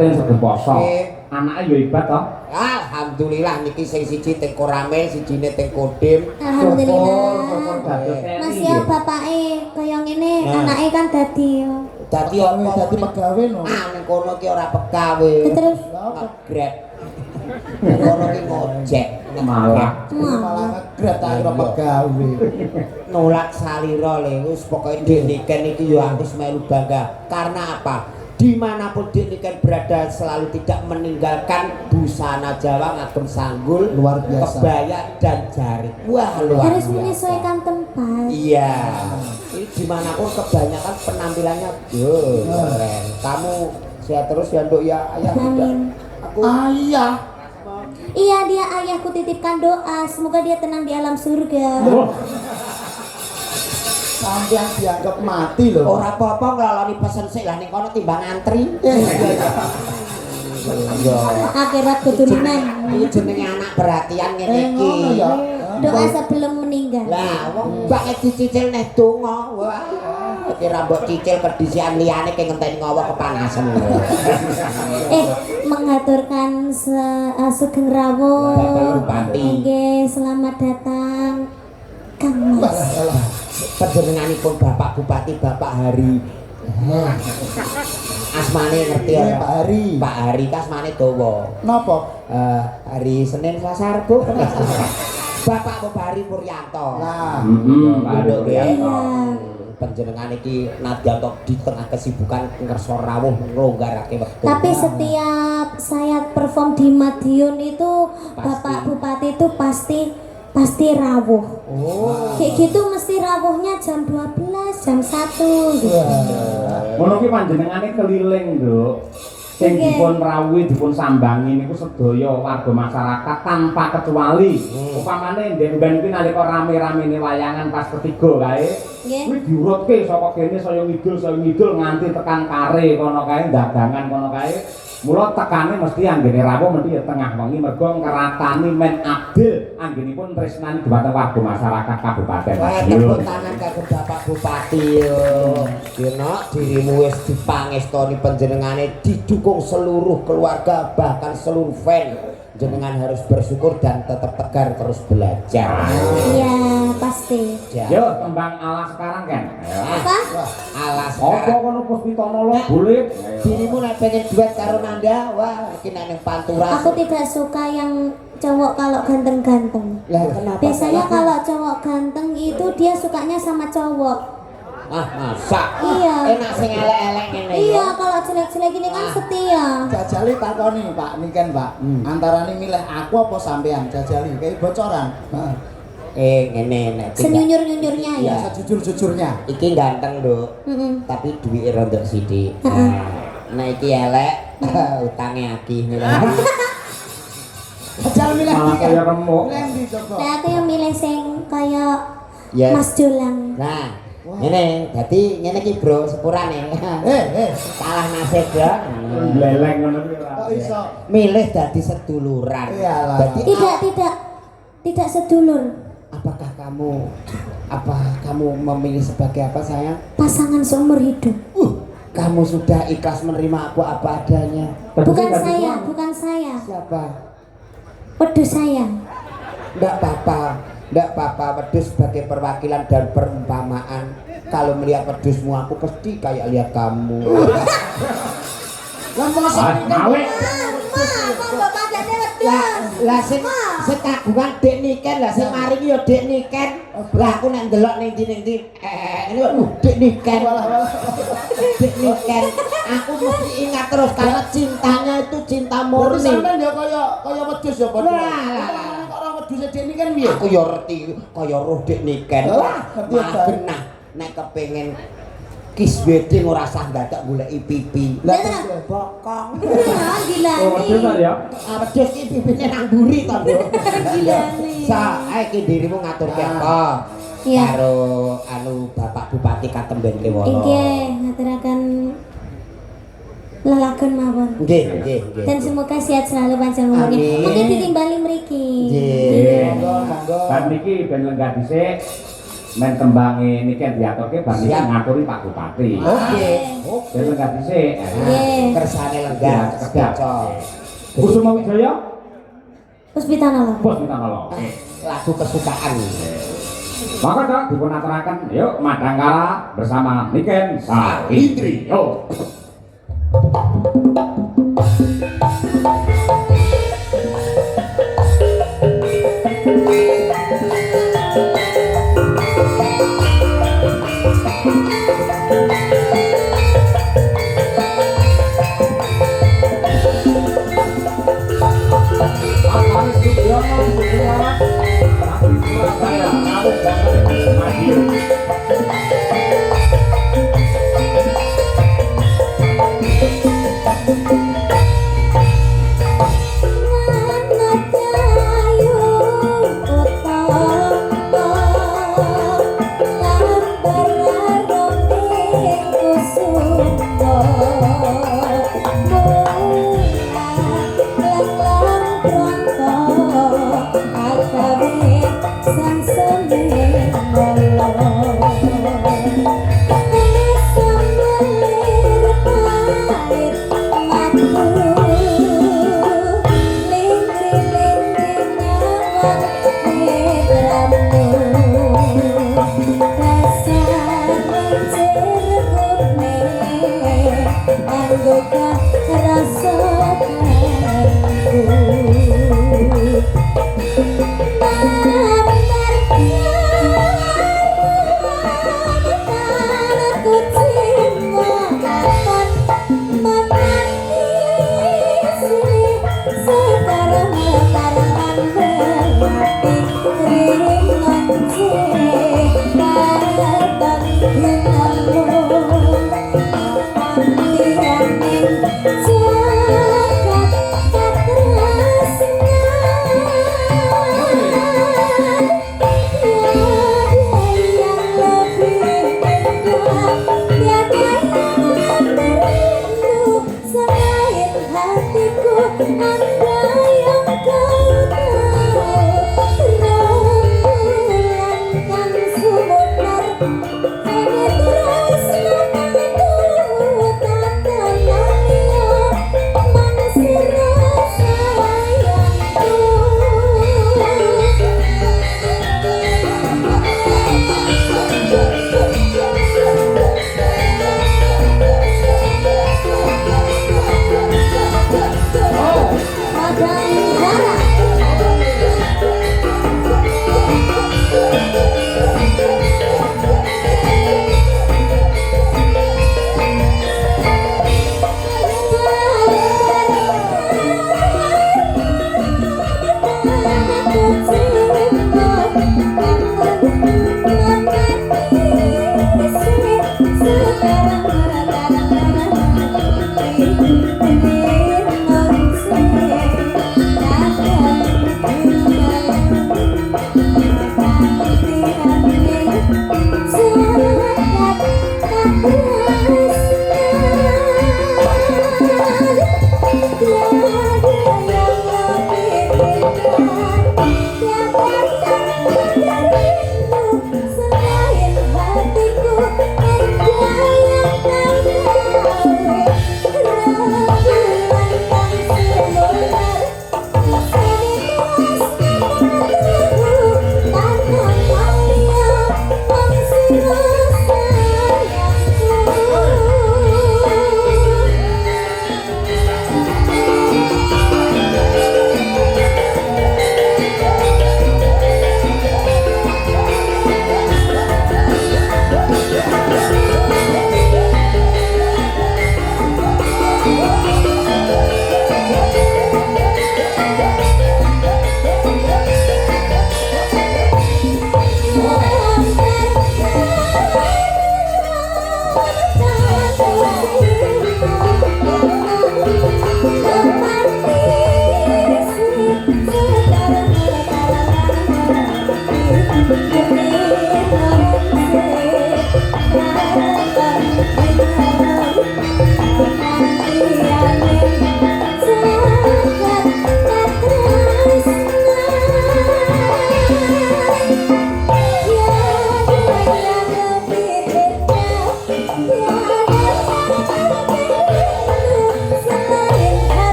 Teng sego poso. Anake yo ibat to. Alhamdulillah niki sing siji teng Korame, sijine teng Kodim. Alhamdulillah. Mas ya bapake kaya ngene, anake kan dadi Dadi apa? Dadi pegawe no. Ning kono ki ora pegawe. Terus Grab. Kono ki ngojek, Malah. Malah ngegrab tak kira pegawe. nolak salira le wis pokoke Dik Niken iki yo aku melu bangga. Karena apa? Dimanapun Dik Niken berada selalu tidak meninggalkan busana Jawa ngagem sanggul, Luar biasa. kebaya dan jarik. Wah luar harus biasa. menyesuaikan tempat. Iya. Ini dimanapun kebanyakan penampilannya keren. Kamu sehat terus ya Nduk ya. Ayah Amin. Aku Ayah. Iya, dia ayahku titipkan doa, semoga dia tenang di alam surga. Sampai dianggap mati loh. ora apa-apa nglaloni pesen sik lah ning kono timbang antri. Iya. Akhirat keturunan. Iki jenenge anak perhatian ngene iki. ngono ya. Doa sebelum meninggal. Lah, wong mbake dicicil neh donga. Wah, kira mbok cicil kedisian liyane ke ngenteni ngowo kepanasan. Mengaturkan Sugeng Rawuh. Bapak Bupati. Nggih, selamat datang Kang Mas. Panjenenganipun Bapak Bupati Bapak Hari. Asmane ngerti ya Pak Hari. Pak Hari kasmane dawa. Napa? Hari Senin Selasa Rabu. Bapak Hari Puryanto. Nah, Pak Ari Puryanto. Panjenengan iki nadyan di tengah kesibukan ngerso rawuh nglonggarake wektu. Tapi setiap saya perform di Madiun itu Bapak Bupati itu pasti rawuh. Kayak gitu mesti rawuhnya jam 12, jam 1 gitu. Ngono ki panjenengane keliling, Nduk. Sing dipun rawuhi dipun sambangi niku sedaya warga masyarakat tanpa kecuali. Upamane ndek-ndek iki nalika rame-ramene wayangan pas ketiga kae, Nggih. kuwi diurutke saka kene saya ngidul nganti tekan kare kono kae dagangan kono kae. Mula tekane mesti anggene rawuh mesti ya tengah wengi mergo ngratani men adil anggenipun tresnani dhumateng warga masyarakat Kabupaten Wah, Madiun. tepuk tangan kanggo Bapak Bupati yo. Dina dirimu wis dipangestoni panjenengane didukung seluruh keluarga bahkan seluruh fan. Jenengan harus bersyukur dan tetap tegar terus belajar. Iya, pasti. Yo tembang alas sekarang kan. Apa? Alas Apa kono Puspitono lo boleh? dirimu nek pengen duet karo Nanda, wah iki nek ning Pantura. Aku tidak suka yang cowok kalau ganteng-ganteng. Lah kenapa? Biasanya Pak? kalau cowok ganteng itu dia sukanya sama cowok. Masa? Iya. Enak sing elek-elek ngene ya. Iya, kalau jelek-jelek ini kan setia. jajali takoni Pak Niken Pak. Antarane milih aku apa sampean jajali kayak bocoran. Nah, Ngene nek Senyunyur-nyunyurnya ya. ya sejujur-jujurnya. iki ganteng, Nduk. Mm-mm. Tapi duwike rada sithik. Nek iki elek, utange akeh. Jajal milih Malah Niken. kaya remuk. Milih ndi coba? Nah, aku yang milih sing kayak Ya. Mas Jolang. Nah, ngene, dadi ngene iki, Bro, sepurane. Salah nasib ya. Leleng ngono ki ora. Kok iso? Milih dadi seduluran. Iyalah. Dadi Tidak sedulur. apakah kamu memilih sebagai apa, sayang? Pasangan seumur hidup. Kamu sudah ikhlas menerima aku apa adanya. Bukan saya. Siapa? Wedus saya. Enggak apa-apa, wedus sebagai perwakilan dan perumpamaan. Kalau melihat wedusmu aku pasti kayak lihat kamu. Lah mosok Awet. Lah sing kagungan Dik Niken lah sing maringi ya Dik Niken. Lah aku nek ndelok ning ndi ini Dik Niken. Dik Niken. Aku mesti ingat terus karena cintanya itu cinta murni. sampean ya kaya wedhus ya padha. Lah. Kok ora wedhus Dik Niken piye? Aku ya ngerti kaya roh Dik Niken. Wah, ngerti ya, Bang. Genah nek kepengin kiss wedding ora sah dadak goleki pipi. Lah Lah, Bokong. Gila Oh, wedhus nih. ya. Wedhus iki pipine nang mburi to, Bro. Gila nih. Sae iki dirimu ngaturke apa? Iya. Karo Bapak Bupati Katemben Kliwono. Nggih, ngaturaken lelagon mawon. Nggih. Dan semoga sehat selalu panjang umurnya. Amin. Mungkin ditimbali mriki. Nggih. monggo. Bar niki ben lenggah dhisik. men tembange niki diaturke bar niki ngaturi Pak Bupati. Oke. Ben lenggah dhisik. Nggih. Kersane lenggah Sekedap. cocok. Kusuma Wijaya, Puspitana lho. bos minta nolong. Lagu kesukaan. Maka dah dipun aturaken, yuk Madangkara bersama Niken Sahindri. Yo.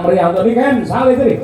meriah untuk Niken, sawit ini.